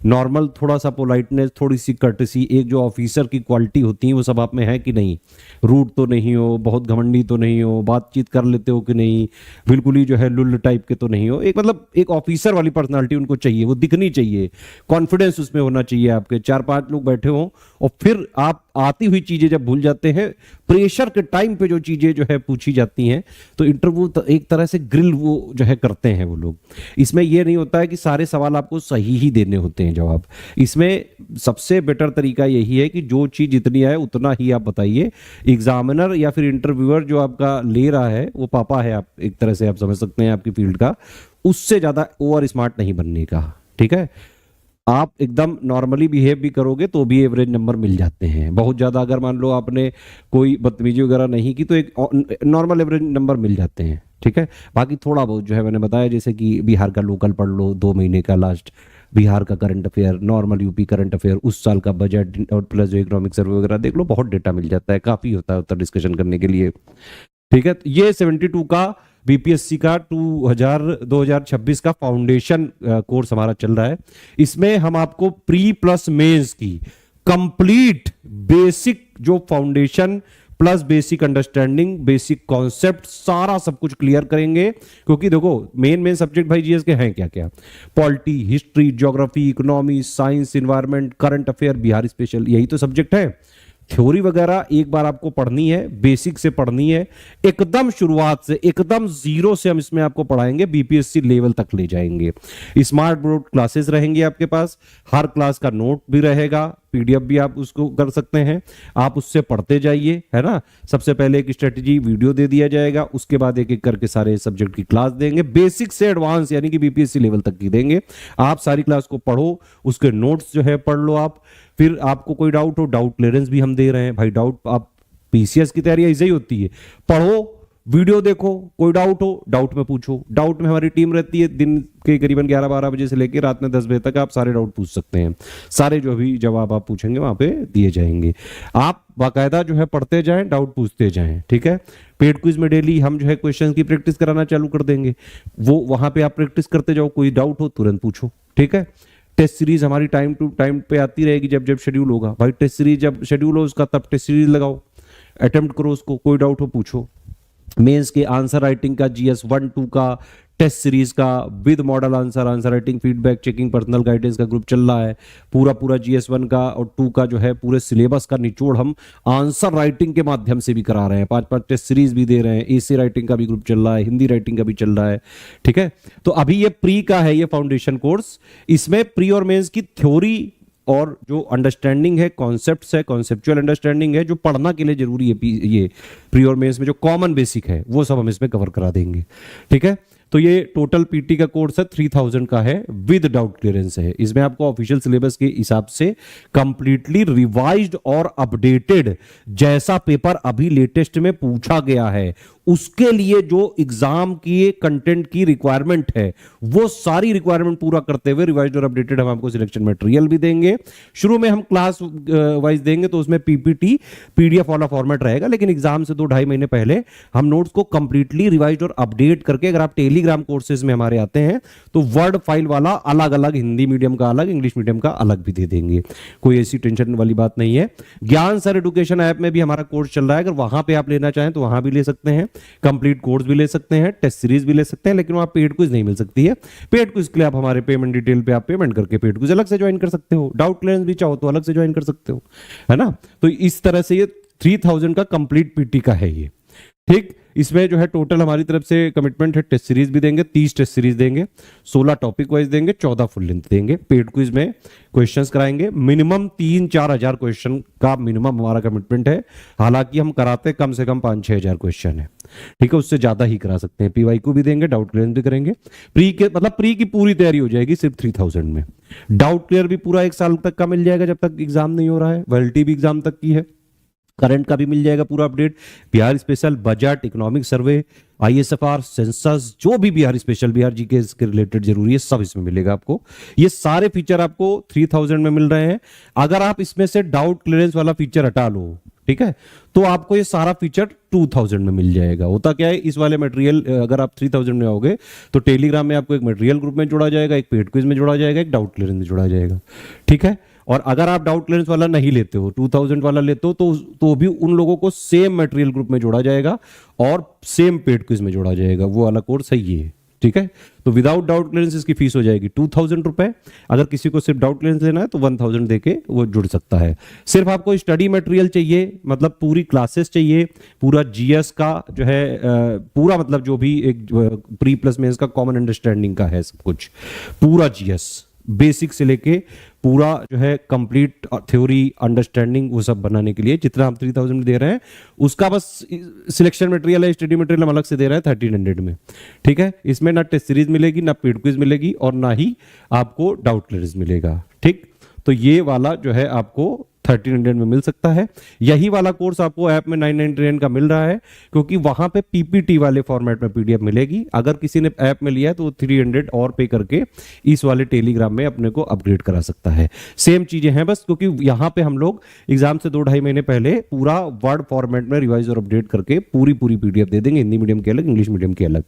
नॉर्मल थोड़ा सा पोलाइटनेस, थोड़ी सी कर्टसी, एक जो ऑफिसर की क्वालिटी होती है वो सब आप में है कि नहीं, रूट तो नहीं हो, बहुत घमंडी तो नहीं हो, बातचीत कर लेते हो कि नहीं, बिल्कुल ही जो है लुल्ल टाइप के तो नहीं हो, एक मतलब एक ऑफिसर वाली पर्सनालिटी उनको चाहिए, वो दिखनी चाहिए, कॉन्फिडेंस उसमें होना चाहिए आपके। 4-5 लोग बैठे हों और फिर आप आती हुई चीजें जब भूल जाते हैं, प्रेशर के टाइम पे जो चीजें जो है पूछी जाती हैं, तो इंटरव्यू एक तरह से ग्रिल वो जो है करते हैं वो लोग। इसमें ये नहीं होता है कि सारे सवाल आपको सही ही देने होते हैं जवाब, इसमें सबसे बेटर तरीका यही है कि जो चीज जितनी आए उतना ही आप बताइए। एग्जामिनर या फिर इंटरव्यूअर जो आपका ले रहा है वो पापा है, आप एक तरह से आप समझ सकते हैं आपकी फील्ड का, उससे ज्यादा ओवर स्मार्ट नहीं बनने का, ठीक है। आप एकदम नॉर्मली बिहेव भी करोगे तो भी एवरेज नंबर मिल जाते हैं। बहुत ज़्यादा अगर मान लो आपने कोई बदतमीजी वगैरह नहीं की तो एक नॉर्मल एवरेज नंबर मिल जाते हैं, ठीक है। बाकी थोड़ा बहुत जो है मैंने बताया, जैसे कि बिहार का लोकल पढ़ लो 2 महीने का लास्ट, बिहार का current affair, normal UP current affair, उस साल का बजट और प्लस जो इकोनॉमिक सर्वे वगैरह देख लो, बहुत डेटा मिल जाता है, काफ़ी होता है उत्तर डिस्कशन करने के लिए, ठीक है। ये 72 का BPSC का 2026 का फाउंडेशन कोर्स हमारा चल रहा है। इसमें हम आपको प्री प्लस मेंस की कंप्लीट बेसिक जो foundation plus basic understanding, basic concept, सारा सब कुछ क्लियर करेंगे। क्योंकि देखो मेन सब्जेक्ट भाई GS के हैं क्या क्या, polity, history, geography, economy, science, environment, current affair, Bihar special, यही तो सब्जेक्ट है। थ्योरी वगैरह एक बार आपको पढ़नी है, बेसिक से पढ़नी है, एकदम शुरुआत से, एकदम जीरो से हम इसमें आपको पढ़ाएंगे, BPSC लेवल तक ले जाएंगे। स्मार्ट बोर्ड क्लासेस रहेंगी आपके पास, हर क्लास का नोट भी रहेगा, PDF भी आप उसको कर सकते हैं, आप उससे पढ़ते जाइए, है ना। सबसे पहले एक स्ट्रेटेजी वीडियो दे दिया जाएगा, उसके बाद एक एक करके सारे सब्जेक्ट की क्लास देंगे, बेसिक से एडवांस यानी कि BPSC लेवल तक की देंगे। आप सारी क्लास को पढ़ो, उसके नोट्स जो है पढ़ लो आप, फिर आपको कोई डाउट हो, डाउट क्लियरेंस भी हम दे रहे हैं भाई। डाउट आप PCS की तैयारी ऐसे ही होती है, पढ़ो, वीडियो देखो, कोई डाउट हो डाउट में पूछो। डाउट में हमारी टीम रहती है, दिन के करीबन 11-12 बजे से लेकर रात में 10 बजे तक आप सारे डाउट पूछ सकते हैं। सारे जो भी जवाब आप पूछेंगे वहां पे दिए जाएंगे। आप बाकायदा जो है पढ़ते जाएं, डाउट पूछते जाएं, ठीक है। पेड क्विज में डेली हम जो है क्वेश्चन की प्रैक्टिस कराना चालू कर देंगे, वो वहां पे आप प्रैक्टिस करते जाओ, कोई डाउट हो तुरंत पूछो, ठीक है। टेस्ट सीरीज हमारी टाइम टू टाइम पे आती रहेगी, जब जब शेड्यूल होगा भाई, टेस्ट सीरीज जब शेड्यूल हो उसका तब टेस्ट सीरीज लगाओ, अटेम्प्ट करो उसको, कोई डाउट हो पूछो। मेंस के आंसर राइटिंग का GS 1-2 का टेस्ट सीरीज का with model answer, answer writing, feedback, checking, personal guidance का ग्रुप चल रहा है। पूरा पूरा GS1 का और 2 का जो है पूरे सिलेबस का निचोड़ हम आंसर राइटिंग के माध्यम से भी करा रहे हैं। 5-5 टेस्ट सीरीज भी दे रहे हैं। एसी राइटिंग का भी ग्रुप चल रहा है, हिंदी राइटिंग का भी चल रहा है। ठीक है, तो अभी ये प्री का है, ये फाउंडेशन कोर्स। इसमें प्री और मेंस की थ्योरी और जो अंडरस्टैंडिंग है, कॉन्सेप्ट्स है, कॉन्सेप्चुअल अंडरस्टैंडिंग है, जो पढ़ना के लिए जरूरी है, ये प्री और मेंस में जो कॉमन बेसिक है वो सब हम इसमें कवर करा देंगे। ठीक है, तो ये टोटल पीटी का कोर्स है 3000 का है, विद डाउट क्लियरेंस है। इसमें आपको ऑफिशियल सिलेबस के हिसाब से कंप्लीटली रिवाइज्ड और अपडेटेड, जैसा पेपर अभी लेटेस्ट में पूछा गया है उसके लिए जो एग्जाम की कंटेंट की रिक्वायरमेंट है वो सारी रिक्वायरमेंट पूरा करते हुए रिवाइज्ड और अपडेटेड हम आपको सिलेक्शन मटेरियल भी देंगे। शुरू में हम क्लास वाइज देंगे तो उसमें पीपीटी PDF वाला फॉर्मेट रहेगा, लेकिन एग्जाम से 2-2.5 महीने पहले हम नोट्स को कंप्लीटली रिवाइज्ड और अपडेट करके, अगर आप टेलीग्राम कोर्सेज में हमारे आते हैं तो वर्ड फाइल वाला अलग अलग, हिंदी मीडियम का अलग, इंग्लिश मीडियम का अलग भी दे देंगे। कोई ऐसी टेंशन वाली बात नहीं है। ज्ञान सर एजुकेशन ऐप में भी हमारा कोर्स चल रहा है, अगर वहां पे आप लेना चाहें तो वहां भी ले सकते हैं। कंप्लीट कोर्स भी ले सकते हैं, टेस्ट सीरीज भी ले सकते हैं, लेकिन वहां पेड क्विज नहीं मिल सकती है। पेड क्विज के लिए आप हमारे पेमेंट डिटेल पे आप पेमेंट करके पेड क्विज अलग से ज्वाइन कर सकते हो। डाउट क्लियरेंस भी चाहो तो अलग से ज्वाइन कर सकते हो, है ना। तो इस तरह से ये 3000 का कंप्लीट पीटी का है ये। ठीक, इसमें जो है टोटल हमारी तरफ से कमिटमेंट है, टेस्ट सीरीज भी देंगे, 30 टेस्ट सीरीज देंगे, 16 टॉपिक वाइज देंगे, 14 फुल लेंथ देंगे। पेड क्विज में क्वेश्चंस कराएंगे, मिनिमम 3-4 हजार क्वेश्चन का मिनिमम हमारा कमिटमेंट है। हालांकि हम कराते कम से कम 5-6 हजार क्वेश्चन है। ठीक है, उससे ज्यादा ही करा सकते हैं। PYQ भी देंगे, डाउट क्लियर भी करेंगे। प्री के मतलब प्री की पूरी तैयारी हो जाएगी सिर्फ 3000 में। डाउट क्लियर भी पूरा 1 साल तक का मिल जाएगा जब तक एग्जाम नहीं हो रहा है। वैलिडिटी भी एग्जाम तक की है। करंट का भी मिल जाएगा पूरा update, Bihar special, budget, economic survey, ISFR, census, जो भी बिहार स्पेशल, बिहार जीके के रिलेटेड जरूरी है, सब इसमें मिलेगा आपको। ये सारे फीचर आपको 3000 में मिल रहे हैं। अगर आप इसमें से डाउट क्लियरेंस वाला फीचर हटा लो, ठीक है, तो आपको ये सारा फीचर 2000 में मिल जाएगा। होता क्या है, इस वाले मटेरियल अगर आप 3000 में आओगे तो टेलीग्राम में आपको एक मटेरियल ग्रुप में जोड़ा जाएगा, एक पेड क्विज में जोड़ा जाएगा, एक डाउट क्लियरेंस में जोड़ा जाएगा। ठीक है, और अगर आप डाउट क्लियरेंस वाला नहीं लेते हो, 2000 वाला लेते हो, तो भी उन लोगों को सेम मटेरियल ग्रुप में जोड़ा जाएगा और सेम पेड क्विज में जोड़ा जाएगा। वो वाला कोर्स सही है। ठीक है, तो विदाउट डाउट क्लियरेंस इसकी फीस हो जाएगी 2000 रुपए। अगर किसी को सिर्फ डाउट क्लियरेंस लेना है तो 1000 देके वो जुड़ सकता है। सिर्फ आपको स्टडी मटेरियल चाहिए, मतलब पूरी क्लासेस चाहिए, पूरा GS का जो है पूरा, मतलब जो भी एक प्री प्लस मेंस का कॉमन अंडरस्टैंडिंग का है, सब कुछ पूरा GS बेसिक से लेके पूरा जो है कंप्लीट थ्योरी अंडरस्टैंडिंग, वो सब बनाने के लिए जितना हम 3000 में दे रहे हैं उसका बस सिलेक्शन मटेरियल है, स्टडी मटेरियल हम अलग से दे रहे हैं 1300 में। ठीक है, इसमें ना टेस्ट सीरीज मिलेगी, ना पेड क्विज मिलेगी, और ना ही आपको डाउट क्लियरेंस मिलेगा। ठीक, तो ये वाला जो है आपको 1300 में मिल सकता है। यही वाला कोर्स आपको ऐप में 999 का मिल रहा है, क्योंकि वहां पे PPT वाले फॉर्मेट में PDF मिलेगी। अगर किसी ने ऐप में लिया है तो 300 और पे करके इस वाले टेलीग्राम में अपने को अपग्रेड करा सकता है। सेम चीजें हैं बस, क्योंकि यहां पे हम लोग एग्जाम से 2-2.5 महीने पहले पूरा वर्ड फॉर्मेट में रिवाइज और अपडेट करके पूरी PDF दे देंगे, हिंदी मीडियम के अलग, इंग्लिश मीडियम के अलग।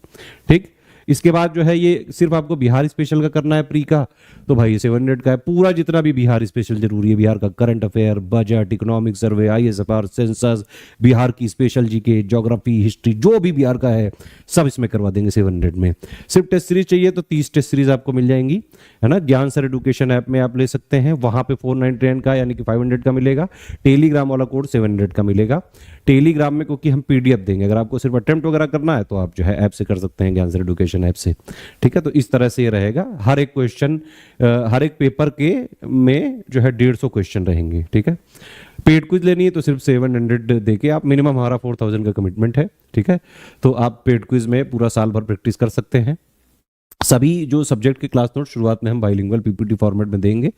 ठीक, इसके बाद जो है ये सिर्फ आपको बिहार स्पेशल का करना है प्री का, तो भाई 700 का है। पूरा जितना भी बिहार स्पेशल जरूरी है, बिहार का current affair, budget, economic survey, ISFR, census, Bihar की स्पेशल GK, ज्योग्राफी, हिस्ट्री, जो भी बिहार का है सब इसमें करवा देंगे 700 में। सिर्फ टेस्ट सीरीज चाहिए तो 30 टेस्ट सीरीज आपको मिल जाएंगी, है ना। ज्ञान सर एजुकेशन ऐप में आप ले सकते हैं, वहां पे 499 का यानी कि 500 का मिलेगा। टेलीग्राम वाला कोड 700 का मिलेगा। टेलीग्राम में क्योंकि हम PDF देंगे, अगर आपको सिर्फ अटेम्प्ट वगैरह करना है तो आप जो है ऐप से कर सकते हैं, ज्ञान सर एजुकेशन ऐप से। ठीक है, तो इस तरह से ये रहेगा। हर एक क्वेश्चन, हर एक पेपर के में जो है 150 क्वेश्चन रहेंगे। ठीक है, पेड क्विज लेनी है तो सिर्फ 700 देके आप, मिनिमम हमारा 4000 का कमिटमेंट है। ठीक है, तो आप पेड क्विज में पूरा साल भर प्रैक्टिस कर सकते हैं। सभी जो सब्जेक्ट के क्लास नोट शुरुआत में हम बाइलिंगुअल PPT फॉर्मेट में देंगे,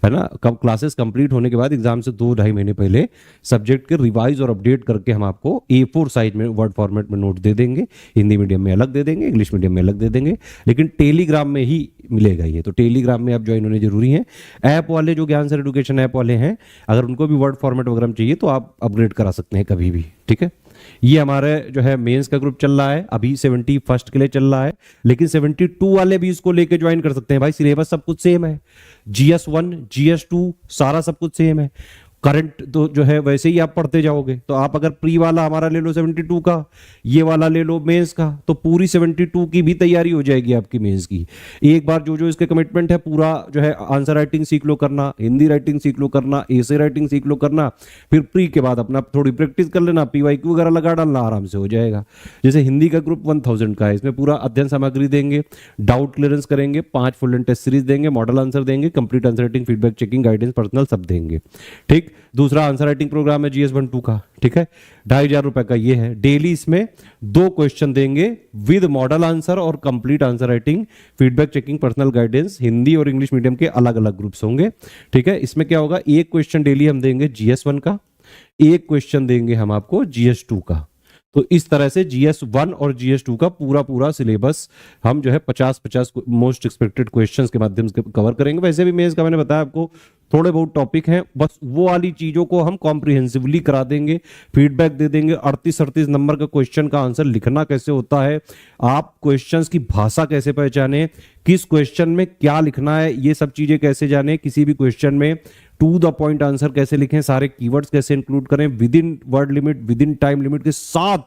है ना। क्लासेस कंप्लीट होने के बाद एग्जाम से 2-2.5 महीने पहले सब्जेक्ट के रिवाइज और अपडेट करके हम आपको A4 साइज में वर्ड फॉर्मेट में नोट दे देंगे। हिंदी मीडियम में अलग दे देंगे, इंग्लिश मीडियम में अलग दे देंगे, लेकिन टेलीग्राम में ही मिलेगा ये। तो टेलीग्राम में आप ज्वाइन होने जरूरी है। ऐप वाले जो ज्ञान सर एजुकेशन ऐप वाले हैं, अगर उनको भी वर्ड फॉर्मेट वगैरह चाहिए तो आप अपग्रेड करा सकते हैं कभी भी। ठीक है, ये हमारे जो है मेंस का ग्रुप चल रहा है, अभी 71st के लिए चल रहा है, लेकिन 72 वाले भी इसको लेके ज्वाइन कर सकते हैं। भाई सिलेबस सब कुछ सेम है, GS1 GS2 सारा सब कुछ सेम है। करंट तो जो है वैसे ही आप पढ़ते जाओगे। तो आप अगर प्री वाला हमारा ले लो 72 का, ये वाला ले लो मेंस का, तो पूरी 72 की भी तैयारी हो जाएगी आपकी मेंस की। एक बार जो जो इसके कमिटमेंट है पूरा जो है आंसर राइटिंग सीख लो करना, हिंदी राइटिंग सीख लो करना, एसे राइटिंग सीख लो करना, फिर प्री के बाद अपना थोड़ी प्रैक्टिस कर लेना, पीवाईक्यू वगैरह लगा डालना, आराम से हो जाएगा। जैसे हिंदी का ग्रुप 1000 का है, इसमें पूरा अध्ययन सामग्री देंगे, डाउट क्लियरेंस करेंगे, 5 फुल एंड टेस्ट सीरीज देंगे, मॉडल आंसर देंगे, complete answer writing, feedback checking, guidance, personal सब देंगे। ठीक। दूसरा आंसर राइटिंग प्रोग्राम है GS12 का, ठीक है, 2500 रुपए का ये है। डेली इसमें 2 क्वेश्चन देंगे विद मॉडल आंसर और complete answer writing, feedback checking, personal guidance. Hindi और इंग्लिश मीडियम के अलग अलग ग्रुप्स होंगे, ठीक है। इसमें क्या होगा, एक क्वेश्चन डेली हम देंगे GS1 का, एक क्वेश्चन देंगे हम आपको GS2 का। तो इस तरह से GS1 और GS2 का पूरा पूरा सिलेबस हम जो है 50-50 मोस्ट एक्सपेक्टेड क्वेश्चंस के माध्यम से कवर करेंगे। वैसे भी मेंस का मैंने बताया आपको थोड़े बहुत टॉपिक हैं, बस वो वाली चीजों को हम कॉम्प्रिहेंसिवली करा देंगे, फीडबैक दे देंगे। 38-38 नंबर का क्वेश्चन का आंसर लिखना कैसे होता है, आप क्वेश्चंस की भाषा कैसे पहचाने, किस क्वेश्चन में क्या लिखना है, ये सब चीजें कैसे जाने, किसी भी क्वेश्चन में टू द पॉइंट आंसर कैसे लिखें, सारे कीवर्ड्स कैसे इंक्लूड करें, with in word limit, with in time limit के साथ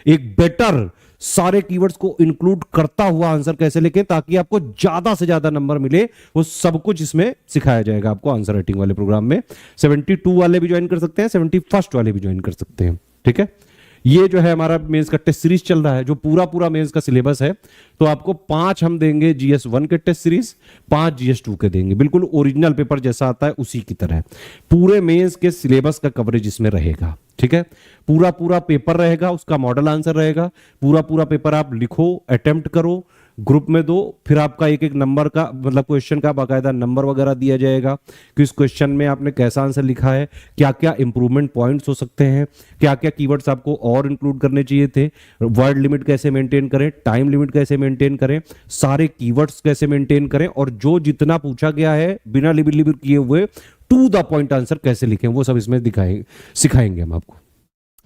एक बेटर सारे कीवर्ड्स को इंक्लूड करता हुआ आंसर कैसे लिखें ताकि आपको ज्यादा से ज्यादा नंबर मिले, वो सब कुछ इसमें सिखाया जाएगा आपको आंसर राइटिंग वाले प्रोग्राम में। 72 वाले भी ज्वाइन कर सकते हैं, 71st वाले भी ज्वाइन कर सकते हैं, ठीक है। ये जो है हमारा मेंस का टेस्ट सीरीज चल रहा है, जो पूरा पूरा मेंस का सिलेबस है। तो आपको 5 हम देंगे GS1 के टेस्ट सीरीज, 5 GS2 के देंगे, बिल्कुल ओरिजिनल पेपर जैसा आता है उसी की तरह पूरे मेंस के सिलेबस का कवरेज इसमें रहेगा, ठीक है। पूरा पूरा पेपर रहेगा, उसका मॉडल आंसर रहेगा, पूरा पूरा पेपर आप लिखो, अटेम्प्ट करो, ग्रुप में दो, फिर आपका एक एक नंबर का मतलब क्वेश्चन का बाकायदा नंबर वगैरह दिया जाएगा कि इस क्वेश्चन में आपने कैसा आंसर लिखा है, क्या क्या इंप्रूवमेंट पॉइंट्स हो सकते हैं, क्या क्या कीवर्ड्स आपको और इंक्लूड करने चाहिए थे, वर्ड लिमिट कैसे मेंटेन करें, टाइम लिमिट कैसे मेंटेन करें, सारे कीवर्ड्स कैसे मेंटेन करें, और जो जितना पूछा गया है बिना लिबिर लिबिर किए हुए टू द पॉइंट आंसर कैसे लिखें, वो सब इसमें सिखाएंगे हम आपको।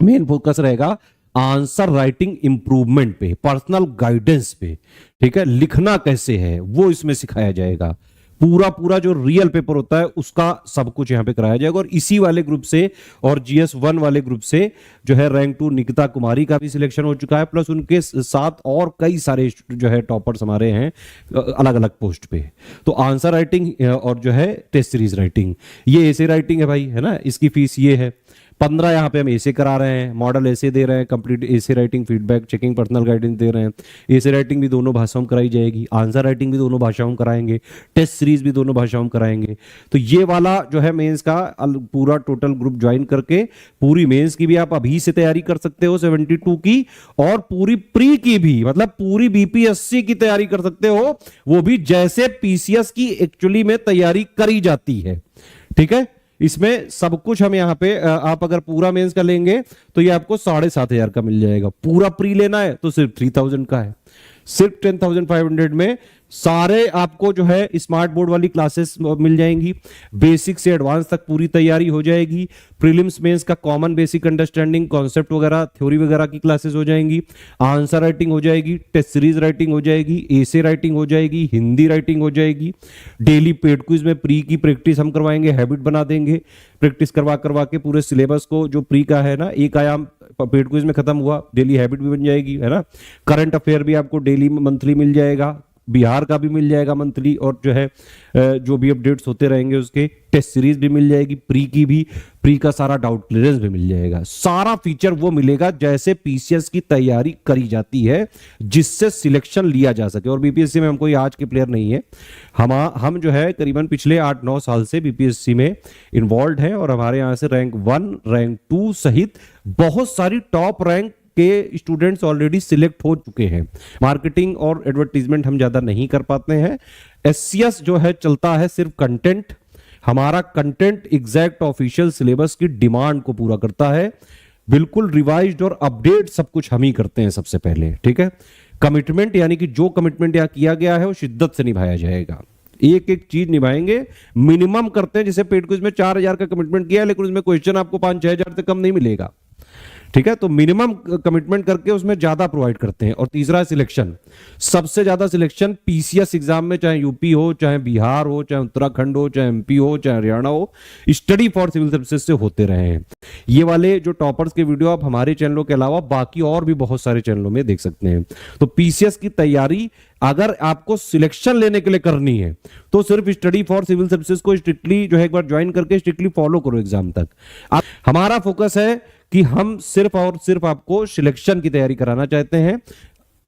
मेन फोकस रहेगा आंसर राइटिंग इंप्रूवमेंट पे, पर्सनल गाइडेंस पे, ठीक है। लिखना कैसे है वो इसमें सिखाया जाएगा। पूरा पूरा जो रियल पेपर होता है उसका सब कुछ यहां पे कराया जाएगा। और इसी वाले ग्रुप से और GS1 वाले ग्रुप से जो है रैंक 2 निकिता कुमारी का भी सिलेक्शन हो चुका है, प्लस उनके साथ और कई सारे जो है टॉपर्स हमारे हैं अलग अलग पोस्ट पे। तो आंसर राइटिंग और जो है टेस्ट सीरीज राइटिंग, ये ऐसे राइटिंग है भाई, है ना। इसकी फीस ये है 15 यहाँ पे हम ऐसे करा रहे हैं, मॉडल ऐसे दे रहे हैं, कंप्लीट ऐसे writing, feedback checking, personal guidance दे रहे हैं। ऐसे राइटिंग भी दोनों भाषाओं में कराई जाएगी, आंसर राइटिंग भी दोनों भाषाओं में कराएंगे, टेस्ट सीरीज भी दोनों भाषाओं में कराएंगे। तो ये वाला जो है मेंस का पूरा टोटल ग्रुप ज्वाइन करके पूरी मेंस की भी आप अभी से तैयारी कर सकते हो 72 की, और पूरी प्री की भी, मतलब पूरी BPSC की तैयारी कर सकते हो, वो भी जैसे PCS की एक्चुअली में तैयारी करी जाती है, ठीक है। इसमें सब कुछ हम यहाँ पे आप अगर पूरा मेंस का लेंगे तो ये आपको 7500 का मिल जाएगा। पूरा प्री लेना है तो सिर्फ 3000 का है। सिर्फ 10,500 में सारे आपको जो है स्मार्ट बोर्ड वाली क्लासेस मिल जाएंगी, बेसिक से एडवांस तक पूरी तैयारी हो जाएगी। प्रीलिम्स मेंस का कॉमन बेसिक अंडरस्टैंडिंग, कॉन्सेप्ट वगैरह, थ्योरी वगैरह की क्लासेस हो जाएंगी, आंसर राइटिंग हो जाएगी, टेस्ट सीरीज राइटिंग हो जाएगी, एसे राइटिंग हो जाएगी, हिंदी राइटिंग हो जाएगी। डेली पेड क्विज में प्री की प्रैक्टिस हम करवाएंगे, हैबिट बना देंगे, प्रैक्टिस करवा करवा के पूरे सिलेबस को जो प्री का है ना, एक आयाम पेड क्विज में खत्म हुआ, डेली हैबिट भी बन जाएगी, है ना। करंट अफेयर भी आपको डेली मंथली मिल जाएगा, बिहार का भी मिल जाएगा मंथली, और जो है जो भी अपडेट्स होते रहेंगे उसके, टेस्ट सीरीज भी मिल जाएगी, प्री की भी, प्री का सारा डाउट क्लियरेंस भी मिल जाएगा। सारा फीचर वो मिलेगा जैसे PCS की तैयारी करी जाती है, जिससे सिलेक्शन लिया जा सके। और BPSC में हम कोई आज के प्लेयर नहीं है, हम जो है करीबन पिछले 8-9 साल से BPSC में इन्वॉल्व हैं, और हमारे यहाँ से रैंक 1, रैंक 2 सहित बहुत सारी टॉप रैंक के स्टूडेंट्स ऑलरेडी सिलेक्ट हो चुके हैं। मार्केटिंग और एडवर्टीजमेंट हम ज्यादा नहीं कर पाते हैं। SCS जो है चलता है सिर्फ कंटेंट, हमारा कंटेंट एग्जैक्ट ऑफिशियल सिलेबस की डिमांड को पूरा करता है, बिल्कुल रिवाइज्ड और अपडेट सब कुछ हम ही करते हैं सबसे पहले, ठीक है। कमिटमेंट यानी कि जो कमिटमेंट यहां किया गया है वो शिद्दत से निभाया जाएगा, एक एक चीज निभाएंगे, मिनिमम करते हैं। जैसे पेड क्विज में 4000 का कमिटमेंट किया है, लेकिन उसमें क्वेश्चन आपको 5-6 हजार से कम नहीं मिलेगा, ठीक है, तो मिनिमम कमिटमेंट करके उसमें ज्यादा प्रोवाइड करते हैं। और तीसरा है सिलेक्शन, सबसे ज्यादा सिलेक्शन पीसीएस एग्जाम में, चाहे यूपी हो, चाहे बिहार हो, चाहे उत्तराखंड हो, चाहे एमपी हो, चाहे हरियाणा हो, स्टडी फॉर सिविल सर्विसेज से होते रहे हैं। ये वाले जो टॉपर्स के वीडियो आप हमारे चैनलों के अलावा बाकी और भी बहुत सारे चैनलों में देख सकते हैं। तो पीसीएस की तैयारी अगर आपको सिलेक्शन लेने के लिए करनी है तो सिर्फ स्टडी फॉर सिविल सर्विसेज को स्ट्रिक्टली जो है एक बार ज्वाइन करके स्ट्रिक्टली फॉलो करो एग्जाम तक। हमारा फोकस है कि हम सिर्फ और सिर्फ आपको सिलेक्शन की तैयारी कराना चाहते हैं।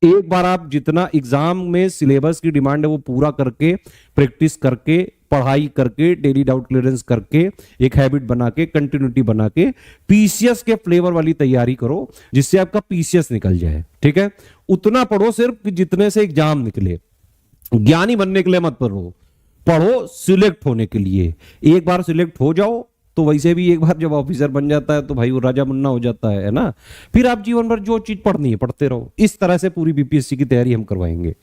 एक बार आप जितना एग्जाम में सिलेबस की डिमांड है वो पूरा करके, प्रैक्टिस करके, पढ़ाई करके, डेली डाउट क्लियरेंस करके, एक हैबिट बना के, कंटिन्यूटी बना के पीसीएस के फ्लेवर वाली तैयारी करो जिससे आपका पीसीएस निकल जाए। ठीक है, उतना पढ़ो सिर्फ जितने से एग्जाम निकले। ज्ञानी बनने के लिए मत पढ़ो, पढ़ो सिलेक्ट होने के लिए। एक बार सिलेक्ट हो जाओ तो वैसे भी एक बार जब ऑफिसर बन जाता है तो भाई वो राजा मुन्ना हो जाता है ना। फिर आप जीवन भर जो चीज पढ़नी है पढ़ते रहो। इस तरह से पूरी बीपीएससी की तैयारी हम करवाएंगे।